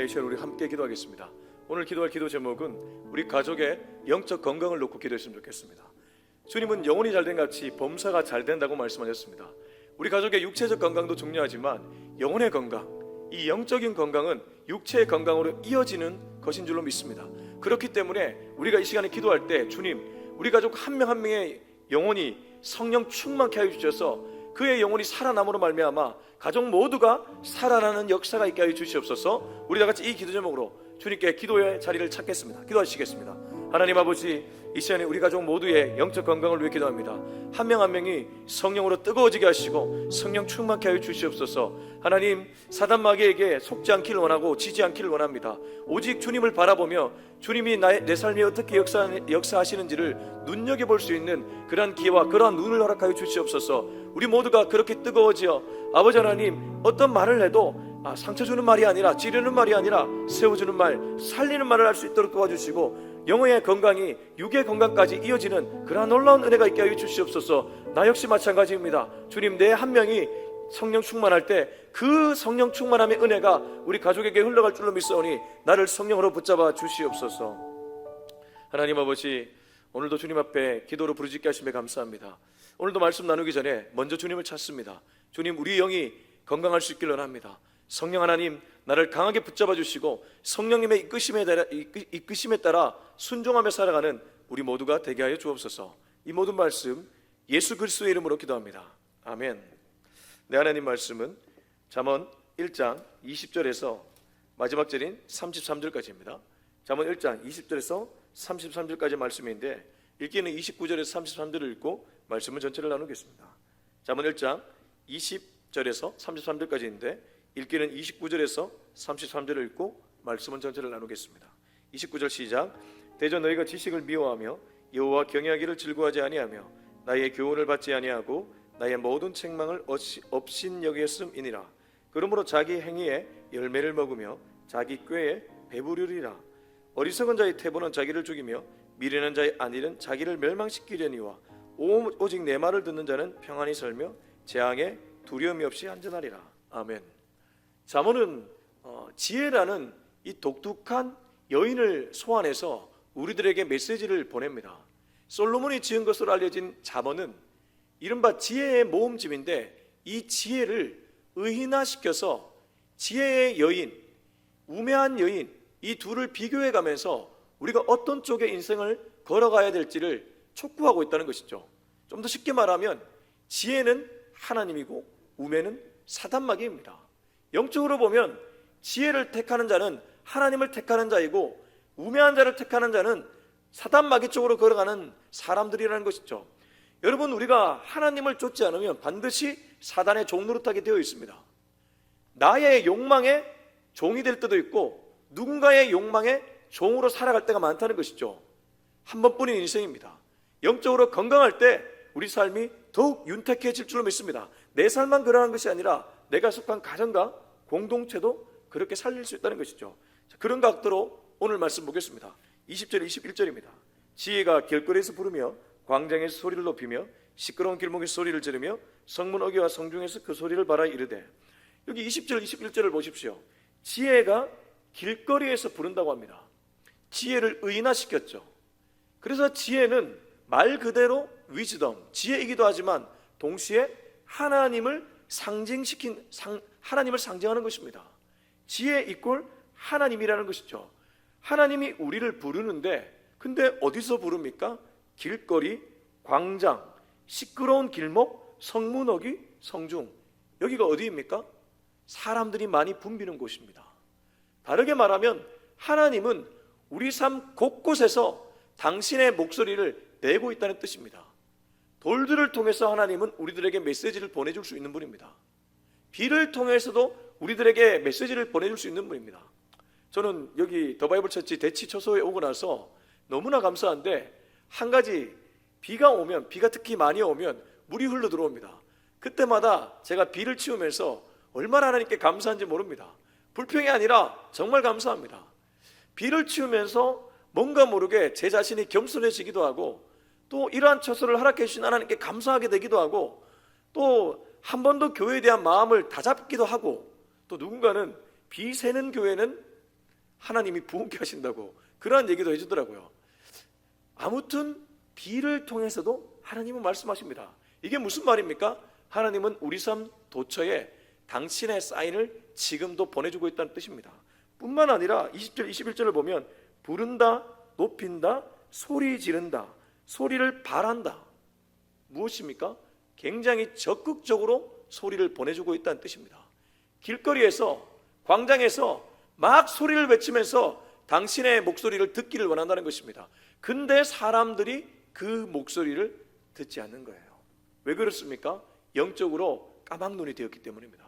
이 시간 우리 함께 기도하겠습니다. 오늘 기도할 기도 제목은 우리 가족의 영적 건강을 놓고 기도했으면 좋겠습니다. 주님은 영혼이 잘된 같이 범사가 잘 된다고 말씀하셨습니다. 우리 가족의 육체적 건강도 중요하지만 영혼의 건강, 이 영적인 건강은 육체의 건강으로 이어지는 것인 줄로 믿습니다. 그렇기 때문에 우리가 이 시간에 기도할 때 주님, 우리 가족 한 명 한 명의 영혼이 성령 충만케 하여 주셔서 그의 영혼이 살아남으로 말미암아 가족 모두가 살아나는 역사가 있게 하여 주시옵소서. 우리 다 같이 이 기도 제목으로 주님께 기도의 자리를 찾겠습니다. 기도하시겠습니다. 하나님 아버지, 이 시간에 우리 가족 모두의 영적 건강을 위해 기도합니다. 한 명 한 명이 성령으로 뜨거워지게 하시고 성령 충만케 하여 주시옵소서. 하나님, 사단 마귀에게 속지 않기를 원하고 지지 않기를 원합니다. 오직 주님을 바라보며 주님이 내 삶에 어떻게 역사하시는지를 눈여겨볼 수 있는 그러한 기회와 그러한 눈을 허락하여 주시옵소서. 우리 모두가 그렇게 뜨거워지어 아버지 하나님, 어떤 말을 해도 상처 주는 말이 아니라, 찌르는 말이 아니라 세워주는 말, 살리는 말을 할 수 있도록 도와주시고 영혼의 건강이 육의 건강까지 이어지는 그러한 놀라운 은혜가 있게 하여 주시옵소서. 나 역시 마찬가지입니다. 주님, 내 한 명이 성령 충만할 때 그 성령 충만함의 은혜가 우리 가족에게 흘러갈 줄로 믿사오니 나를 성령으로 붙잡아 주시옵소서. 하나님 아버지, 오늘도 주님 앞에 기도로 부르짖게 하심에 감사합니다. 오늘도 말씀 나누기 전에 먼저 주님을 찾습니다. 주님, 우리 영이 건강할 수 있길 원합니다. 성령 하나님, 나를 강하게 붙잡아 주시고 성령님의 이끄심에 따라 순종하며 살아가는 우리 모두가 되게 하여 주옵소서. 이 모든 말씀 예수 그리스도의 이름으로 기도합니다. 아멘. 네, 하나님 말씀은 잠언 1장 20절에서 마지막 절인 33절까지입니다. 잠언 1장 20절에서 33절까지 말씀인데 읽기는 29절에서 33절을 읽고 말씀을 전체를 나누겠습니다. 잠언 1장 20절에서 33절까지인데 읽기는 29절에서 33절을 읽고 말씀은 전체를 나누겠습니다. 29절 시작. 대저 너희가 지식을 미워하며 여호와 경외하기를 즐거워하지 아니하며 나의 교훈을 받지 아니하고 나의 모든 책망을 업신여겼음이니라. 그러므로 자기 행위에 열매를 먹으며 자기 꾀에 배부르리라. 어리석은 자의 태보는 자기를 죽이며 미련한 자의 안일은 자기를 멸망시키려니와 오직 내 말을 듣는 자는 평안히 살며 재앙에 두려움이 없이 안전하리라. 아멘. 잠언은 지혜라는 이 독특한 여인을 소환해서 우리들에게 메시지를 보냅니다. 솔로몬이 지은 것으로 알려진 잠언은 이른바 지혜의 모음집인데 이 지혜를 의인화시켜서 지혜의 여인, 우매한 여인, 이 둘을 비교해 가면서 우리가 어떤 쪽의 인생을 걸어가야 될지를 촉구하고 있다는 것이죠. 좀 더 쉽게 말하면 지혜는 하나님이고 우매는 사단마귀입니다. 영적으로 보면 지혜를 택하는 자는 하나님을 택하는 자이고 우매한 자를 택하는 자는 사단마귀 쪽으로 걸어가는 사람들이라는 것이죠. 여러분, 우리가 하나님을 쫓지 않으면 반드시 사단의 종노릇하게 되어 있습니다. 나의 욕망의 종이 될 때도 있고 누군가의 욕망의 종으로 살아갈 때가 많다는 것이죠. 한 번뿐인 인생입니다. 영적으로 건강할 때 우리 삶이 더욱 윤택해질 줄로 믿습니다. 내 삶만 그러한 것이 아니라 내가 속한 가정과 공동체도 그렇게 살릴 수 있다는 것이죠. 그런 각도로 오늘 말씀 보겠습니다. 20절 21절입니다. 지혜가 길거리에서 부르며 광장에서 소리를 높이며 시끄러운 길목에서 소리를 지르며 성문 어귀와 성중에서 그 소리를 발하여 이르되. 여기 20절 21절을 보십시오. 지혜가 길거리에서 부른다고 합니다. 지혜를 의인화시켰죠. 그래서 지혜는 말 그대로 위즈덤, 지혜이기도 하지만 동시에 하나님을 하나님을 상징하는 것입니다. 지혜 이꼴 하나님이라는 것이죠. 하나님이 우리를 부르는데 근데 어디서 부릅니까? 길거리, 광장, 시끄러운 길목, 성문어귀, 성중. 여기가 어디입니까? 사람들이 많이 붐비는 곳입니다. 다르게 말하면 하나님은 우리 삶 곳곳에서 당신의 목소리를 내고 있다는 뜻입니다. 돌들을 통해서 하나님은 우리들에게 메시지를 보내줄 수 있는 분입니다. 비를 통해서도 우리들에게 메시지를 보내줄 수 있는 분입니다. 저는 여기 더 바이블 처치 대치 초소에 오고 나서 너무나 감사한데 한 가지, 비가 오면, 비가 특히 많이 오면 물이 흘러 들어옵니다. 그때마다 제가 비를 치우면서 얼마나 하나님께 감사한지 모릅니다. 불평이 아니라 정말 감사합니다. 비를 치우면서 뭔가 모르게 제 자신이 겸손해지기도 하고 또 이러한 처소를 허락해 주신 하나님께 감사하게 되기도 하고 또 한 번 더 교회에 대한 마음을 다잡기도 하고 또 누군가는 비 새는 교회는 하나님이 부흥케 하신다고 그러한 얘기도 해주더라고요. 아무튼 비를 통해서도 하나님은 말씀하십니다. 이게 무슨 말입니까? 하나님은 우리 삶 도처에 당신의 사인을 지금도 보내주고 있다는 뜻입니다. 뿐만 아니라 20절 21절을 보면 부른다, 높인다, 소리 지른다, 소리를 바란다. 무엇입니까? 굉장히 적극적으로 소리를 보내주고 있다는 뜻입니다. 길거리에서, 광장에서 막 소리를 외치면서 당신의 목소리를 듣기를 원한다는 것입니다. 근데 사람들이 그 목소리를 듣지 않는 거예요. 왜 그렇습니까? 영적으로 까막눈이 되었기 때문입니다.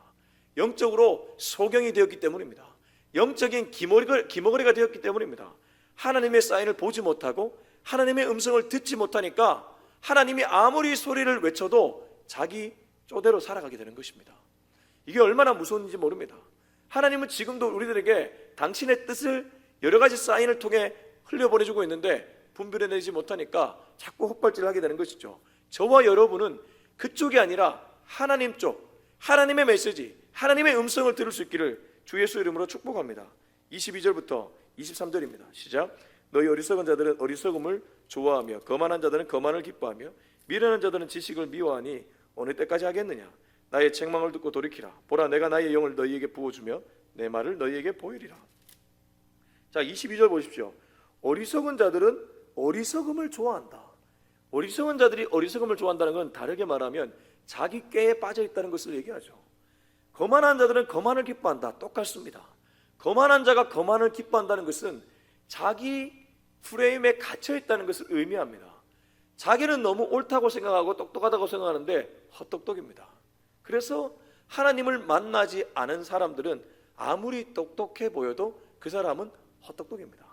영적으로 소경이 되었기 때문입니다. 영적인 기머거리가 되었기 때문입니다. 하나님의 사인을 보지 못하고 하나님의 음성을 듣지 못하니까 하나님이 아무리 소리를 외쳐도 자기 쪼대로 살아가게 되는 것입니다. 이게 얼마나 무서운지 모릅니다. 하나님은 지금도 우리들에게 당신의 뜻을 여러 가지 사인을 통해 흘려보내주고 있는데 분별해내지 못하니까 자꾸 헛발질을 하게 되는 것이죠. 저와 여러분은 그쪽이 아니라 하나님 쪽, 하나님의 메시지, 하나님의 음성을 들을 수 있기를 주 예수 이름으로 축복합니다. 22절부터 23절입니다. 시작. 너희 어리석은 자들은 어리석음을 좋아하며 거만한 자들은 거만을 기뻐하며 미련한 자들은 지식을 미워하니 어느 때까지 하겠느냐. 나의 책망을 듣고 돌이키라. 보라, 내가 나의 영을 너희에게 부어주며 내 말을 너희에게 보이리라. 자, 22절 보십시오. 어리석은 자들은 어리석음을 좋아한다. 어리석은 자들이 어리석음을 좋아한다는 건 다르게 말하면 자기 꾀에 빠져 있다는 것을 얘기하죠. 거만한 자들은 거만을 기뻐한다. 똑같습니다. 거만한 자가 거만을 기뻐한다는 것은 자기 프레임에 갇혀 있다는 것을 의미합니다. 자기는 너무 옳다고 생각하고 똑똑하다고 생각하는데 헛똑똑입니다. 그래서 하나님을 만나지 않은 사람들은 아무리 똑똑해 보여도 그 사람은 헛똑똑입니다.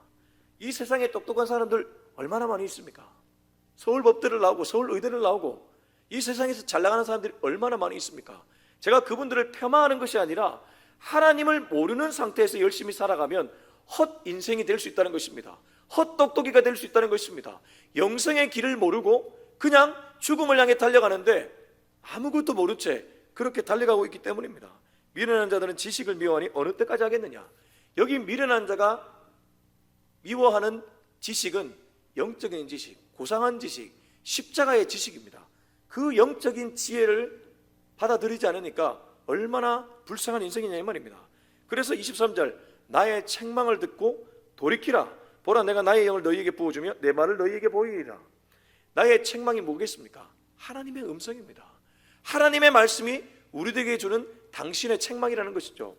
이 세상에 똑똑한 사람들 얼마나 많이 있습니까? 서울법대를 나오고 서울의대를 나오고 이 세상에서 잘 나가는 사람들이 얼마나 많이 있습니까? 제가 그분들을 폄하하는 것이 아니라 하나님을 모르는 상태에서 열심히 살아가면 헛 인생이 될 수 있다는 것입니다. 헛똑똑이가 될 수 있다는 것입니다. 영생의 길을 모르고 그냥 죽음을 향해 달려가는데 아무것도 모른 채 그렇게 달려가고 있기 때문입니다. 미련한 자들은 지식을 미워하니 어느 때까지 하겠느냐. 여기 미련한 자가 미워하는 지식은 영적인 지식, 고상한 지식, 십자가의 지식입니다. 그 영적인 지혜를 받아들이지 않으니까 얼마나 불쌍한 인생이냐 이 말입니다. 그래서 23절 나의 책망을 듣고 돌이키라. 보라, 내가 나의 영을 너희에게 부어주며 내 말을 너희에게 보이리라. 나의 책망이 뭐겠습니까? 하나님의 음성입니다. 하나님의 말씀이 우리들에게 주는 당신의 책망이라는 것이죠.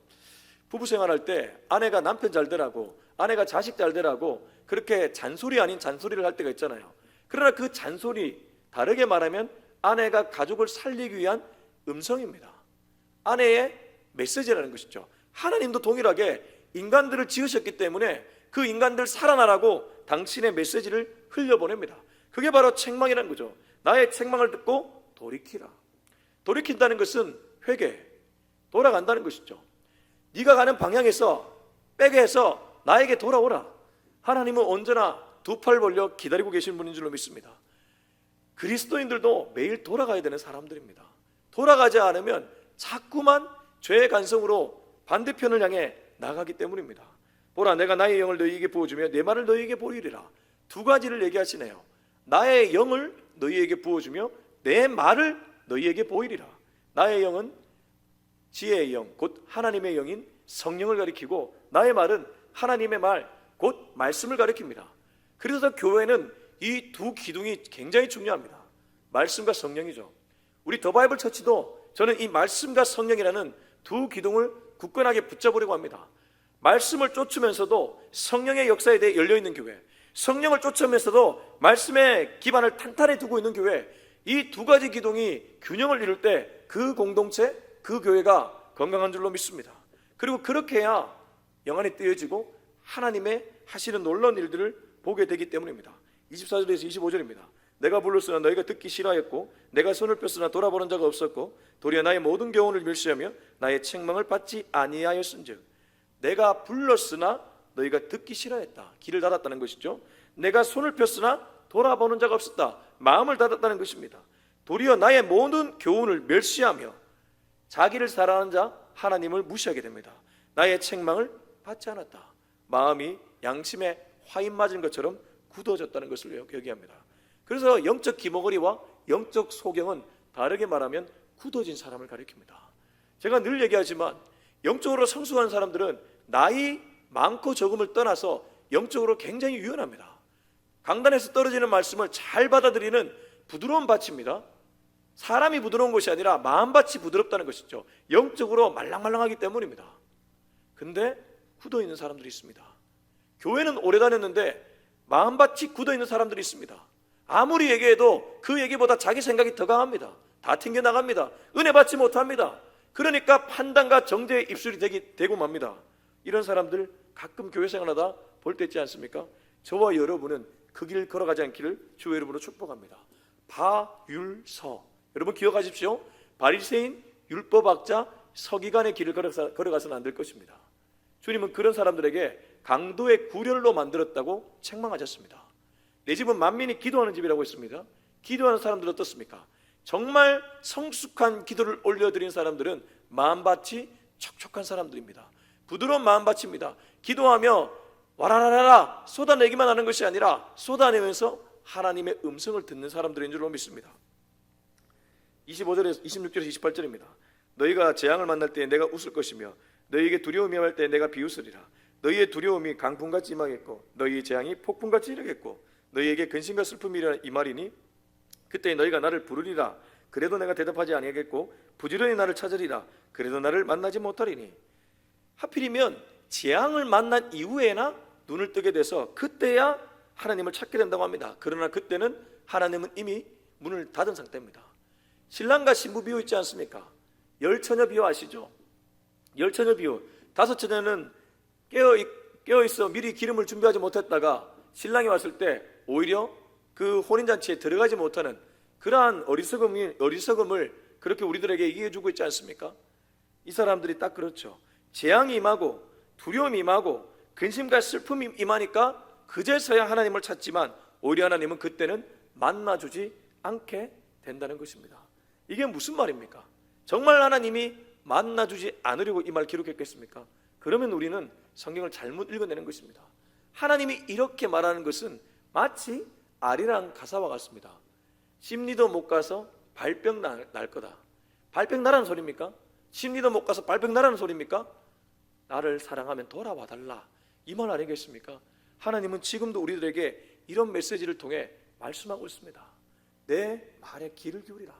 부부 생활할 때 아내가 남편 잘 되라고, 아내가 자식 잘 되라고 그렇게 잔소리 아닌 잔소리를 할 때가 있잖아요. 그러나 그 잔소리, 다르게 말하면 아내가 가족을 살리기 위한 음성입니다. 아내의 메시지라는 것이죠. 하나님도 동일하게 인간들을 지으셨기 때문에 그 인간들 살아나라고 당신의 메시지를 흘려보냅니다. 그게 바로 책망이라는 거죠. 나의 책망을 듣고 돌이키라. 돌이킨다는 것은 회개, 돌아간다는 것이죠. 네가 가는 방향에서 빼게 해서 나에게 돌아오라. 하나님은 언제나 두 팔 벌려 기다리고 계신 분인 줄로 믿습니다. 그리스도인들도 매일 돌아가야 되는 사람들입니다. 돌아가지 않으면 자꾸만 죄의 간성으로 반대편을 향해 나가기 때문입니다. 보라, 내가 나의 영을 너희에게 부어주며 내 말을 너희에게 보이리라. 두 가지를 얘기하시네요. 나의 영을 너희에게 부어주며 내 말을 너희에게 보이리라. 나의 영은 지혜의 영, 곧 하나님의 영인 성령을 가리키고 나의 말은 하나님의 말, 곧 말씀을 가리킵니다. 그래서 교회는 이 두 기둥이 굉장히 중요합니다. 말씀과 성령이죠. 우리 더 바이블 처치도 저는 이 말씀과 성령이라는 두 기둥을 굳건하게 붙잡으려고 합니다. 말씀을 쫓으면서도 성령의 역사에 대해 열려있는 교회, 성령을 쫓으면서도 말씀의 기반을 탄탄히 두고 있는 교회, 이 두 가지 기둥이 균형을 이룰 때 그 공동체, 그 교회가 건강한 줄로 믿습니다. 그리고 그렇게 해야 영안이 뜨여지고 하나님의 하시는 놀라운 일들을 보게 되기 때문입니다. 24절에서 25절입니다. 내가 불렀으나 너희가 듣기 싫어하였고 내가 손을 폈으나 돌아보는 자가 없었고 도리어 나의 모든 교훈을 멸시하며 나의 책망을 받지 아니하였은즉. 내가 불렀으나 너희가 듣기 싫어했다. 귀를 닫았다는 것이죠. 내가 손을 폈으나 돌아보는 자가 없었다. 마음을 닫았다는 것입니다. 도리어 나의 모든 교훈을 멸시하며 자기를 사랑하는 자 하나님을 무시하게 됩니다. 나의 책망을 받지 않았다. 마음이 양심에 화인 맞은 것처럼 굳어졌다는 것을 얘기합니다. 그래서 영적 기머거리와 영적 소경은 다르게 말하면 굳어진 사람을 가리킵니다. 제가 늘 얘기하지만 영적으로 성숙한 사람들은 나이 많고 적음을 떠나서 영적으로 굉장히 유연합니다. 강단에서 떨어지는 말씀을 잘 받아들이는 부드러운 밭입니다. 사람이 부드러운 것이 아니라 마음밭이 부드럽다는 것이죠. 영적으로 말랑말랑하기 때문입니다. 근데 굳어있는 사람들이 있습니다. 교회는 오래 다녔는데 마음밭이 굳어있는 사람들이 있습니다. 아무리 얘기해도 그 얘기보다 자기 생각이 더 강합니다. 다 튕겨나갑니다. 은혜 받지 못합니다. 그러니까 판단과 정죄의 입술이 되고 맙니다. 이런 사람들 가끔 교회 생활하다 볼 때 있지 않습니까? 저와 여러분은 그 길을 걸어가지 않기를 주의 이름으로 축복합니다. 바율서, 여러분 기억하십시오. 바리새인, 율법학자, 서기관의 길을 걸어가서는 안 될 것입니다. 주님은 그런 사람들에게 강도의 구렬로 만들었다고 책망하셨습니다. 내 집은 만민이 기도하는 집이라고 했습니다. 기도하는 사람들 어떻습니까? 정말 성숙한 기도를 올려드린 사람들은 마음밭이 촉촉한 사람들입니다. 부드러운 마음밭입니다. 기도하며 와라라라라 쏟아내기만 하는 것이 아니라 쏟아내면서 하나님의 음성을 듣는 사람들인 줄로 믿습니다. 25절에서 26절에서 28절입니다. 너희가 재앙을 만날 때 내가 웃을 것이며 너희에게 두려움이 임할 때 내가 비웃으리라. 너희의 두려움이 강풍같이 임하겠고 너희의 재앙이 폭풍같이 이르겠고 너희에게 근심과 슬픔이 임하리니 그때 너희가 나를 부르리라. 그래도 내가 대답하지 아니하겠고 부지런히 나를 찾으리라. 그래도 나를 만나지 못하리니. 하필이면 재앙을 만난 이후에나 눈을 뜨게 돼서 그때야 하나님을 찾게 된다고 합니다. 그러나 그때는 하나님은 이미 문을 닫은 상태입니다. 신랑과 신부 비유 있지 않습니까? 열처녀 비유 아시죠? 열처녀 비유. 다섯 처녀는 깨어있어 미리 기름을 준비하지 못했다가 신랑이 왔을 때 오히려 그 혼인잔치에 들어가지 못하는 그러한 어리석음을 그렇게 우리들에게 얘기해주고 있지 않습니까? 이 사람들이 딱 그렇죠. 재앙이 임하고 두려움이 임하고 근심과 슬픔이 임하니까 그제서야 하나님을 찾지만 오히려 하나님은 그때는 만나주지 않게 된다는 것입니다. 이게 무슨 말입니까? 정말 하나님이 만나주지 않으려고 이 말 기록했겠습니까? 그러면 우리는 성경을 잘못 읽어내는 것입니다. 하나님이 이렇게 말하는 것은 마치 아리랑 가사와 같습니다. 심리도 못 가서 발병 날 거다. 발병 나라는 소리입니까? 심리도 못 가서 발병 나라는 소리입니까? 나를 사랑하면 돌아와 달라, 이 말 아니겠습니까? 하나님은 지금도 우리들에게 이런 메시지를 통해 말씀하고 있습니다. 내 말에 귀를 기울이라.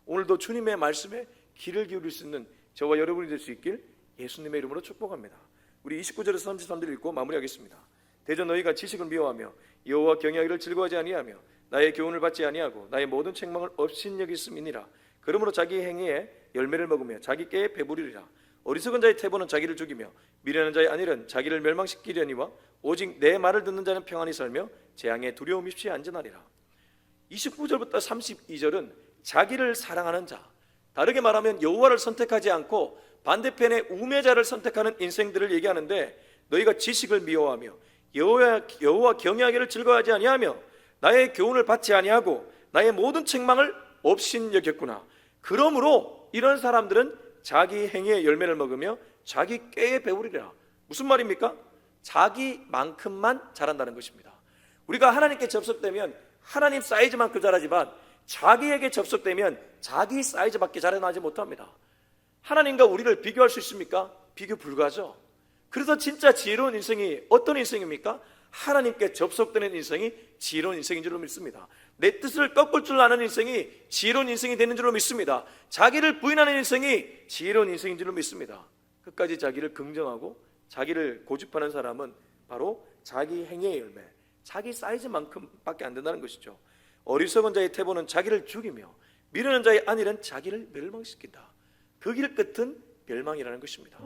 오늘도 주님의 말씀에 귀를 기울일 수 있는 저와 여러분이 될 수 있길 예수님의 이름으로 축복합니다. 우리 29절에서 33절 읽고 마무리하겠습니다. 대저 너희가 지식을 미워하며 여호와 경외하기를 즐거워하지 아니하며 나의 교훈을 받지 아니하고 나의 모든 책망을 업신여겼음이니라. 그러므로 자기 행위에 열매를 먹으며 자기 깨에 배부리리라. 어리석은 자의 태보는 자기를 죽이며 미련한 자의 안일은 자기를 멸망시키려니와 오직 내 말을 듣는 자는 평안히 살며 재앙에 두려움 없이 안전하리라. 29절부터 32절은 자기를 사랑하는 자, 다르게 말하면 여호와를 선택하지 않고 반대편의 우매자를 선택하는 인생들을 얘기하는데, 너희가 지식을 미워하며 여호와 경외하기를 즐거워하지 아니하며 나의 교훈을 받지 아니하고 나의 모든 책망을 업신여겼구나. 그러므로 이런 사람들은 자기 행위의 열매를 먹으며 자기 꾀에 배우리라. 무슨 말입니까? 자기만큼만 잘한다는 것입니다. 우리가 하나님께 접속되면 하나님 사이즈만큼 잘하지만 자기에게 접속되면 자기 사이즈밖에 자라나지 못합니다. 하나님과 우리를 비교할 수 있습니까? 비교 불가죠. 그래서 진짜 지혜로운 인생이 어떤 인생입니까? 하나님께 접속되는 인생이 지혜로운 인생인 줄로 믿습니다. 내 뜻을 꺾을 줄 아는 인생이 지혜로운 인생이 되는 줄로 믿습니다. 자기를 부인하는 인생이 지혜로운 인생인 줄로 믿습니다. 끝까지 자기를 긍정하고 자기를 고집하는 사람은 바로 자기 행위의 열매, 자기 사이즈만큼밖에 안 된다는 것이죠. 어리석은 자의 태보는 자기를 죽이며 미련한 자의 안일은 자기를 멸망시킨다. 그 길 끝은 멸망이라는 것입니다.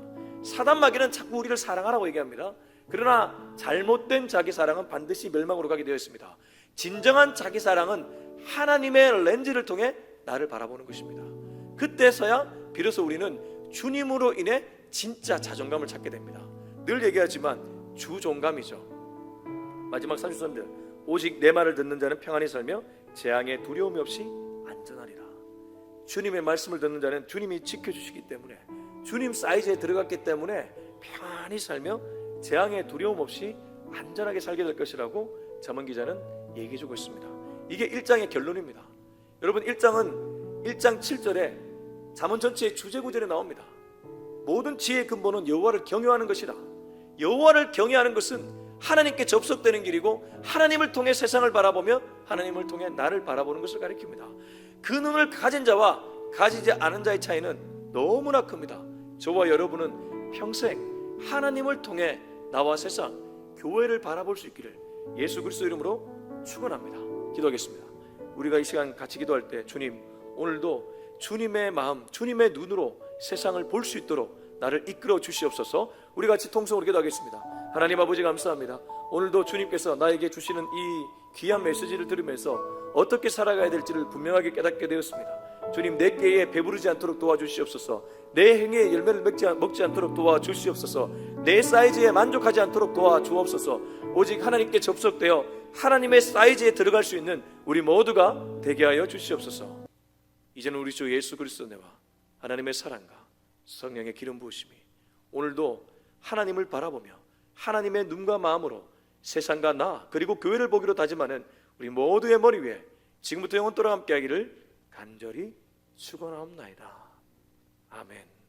사단 마귀는 자꾸 우리를 사랑하라고 얘기합니다. 그러나 잘못된 자기 사랑은 반드시 멸망으로 가게 되어 있습니다. 진정한 자기 사랑은 하나님의 렌즈를 통해 나를 바라보는 것입니다. 그때서야 비로소 우리는 주님으로 인해 진짜 자존감을 찾게 됩니다. 늘 얘기하지만 주존감이죠. 마지막 33절, 오직 내 말을 듣는 자는 평안히 살며 재앙에 두려움이 없이 안전하리라. 주님의 말씀을 듣는 자는 주님이 지켜주시기 때문에, 주님 사이즈에 들어갔기 때문에 평안히 살며 재앙의 두려움 없이 안전하게 살게 될 것이라고 잠언 기자는 얘기해 주고 있습니다. 이게 1장의 결론입니다. 여러분 1장은 1장 7절에 잠언 전체의 주제 구절에 나옵니다. 모든 지혜의 근본은 여호와를 경외하는 것이다. 여호와를 경외하는 것은 하나님께 접속되는 길이고 하나님을 통해 세상을 바라보며 하나님을 통해 나를 바라보는 것을 가리킵니다. 그 눈을 가진 자와 가지지 않은 자의 차이는 너무나 큽니다. 저와 여러분은 평생 하나님을 통해 나와 세상, 교회를 바라볼 수 있기를 예수 그리스도 이름으로 축원합니다. 기도하겠습니다. 우리가 이 시간 같이 기도할 때 주님, 오늘도 주님의 마음, 주님의 눈으로 세상을 볼 수 있도록 나를 이끌어 주시옵소서. 우리 같이 통성으로 기도하겠습니다. 하나님 아버지 감사합니다. 오늘도 주님께서 나에게 주시는 이 귀한 메시지를 들으면서 어떻게 살아가야 될지를 분명하게 깨닫게 되었습니다. 주님, 내 깨에 배부르지 않도록 도와주시옵소서. 내 행위에 열매를 먹지 않도록 도와주시옵소서. 내 사이즈에 만족하지 않도록 도와주옵소서. 오직 하나님께 접속되어 하나님의 사이즈에 들어갈 수 있는 우리 모두가 되게 하여 주시옵소서. 이제는 우리 주 예수 그리스도와 하나님의 사랑과 성령의 기름 부으심이 오늘도 하나님을 바라보며 하나님의 눈과 마음으로 세상과 나 그리고 교회를 보기로 다짐하는 우리 모두의 머리 위에 지금부터 영원토록 함께 하기를 간절히 축원하옵나이다. 아멘.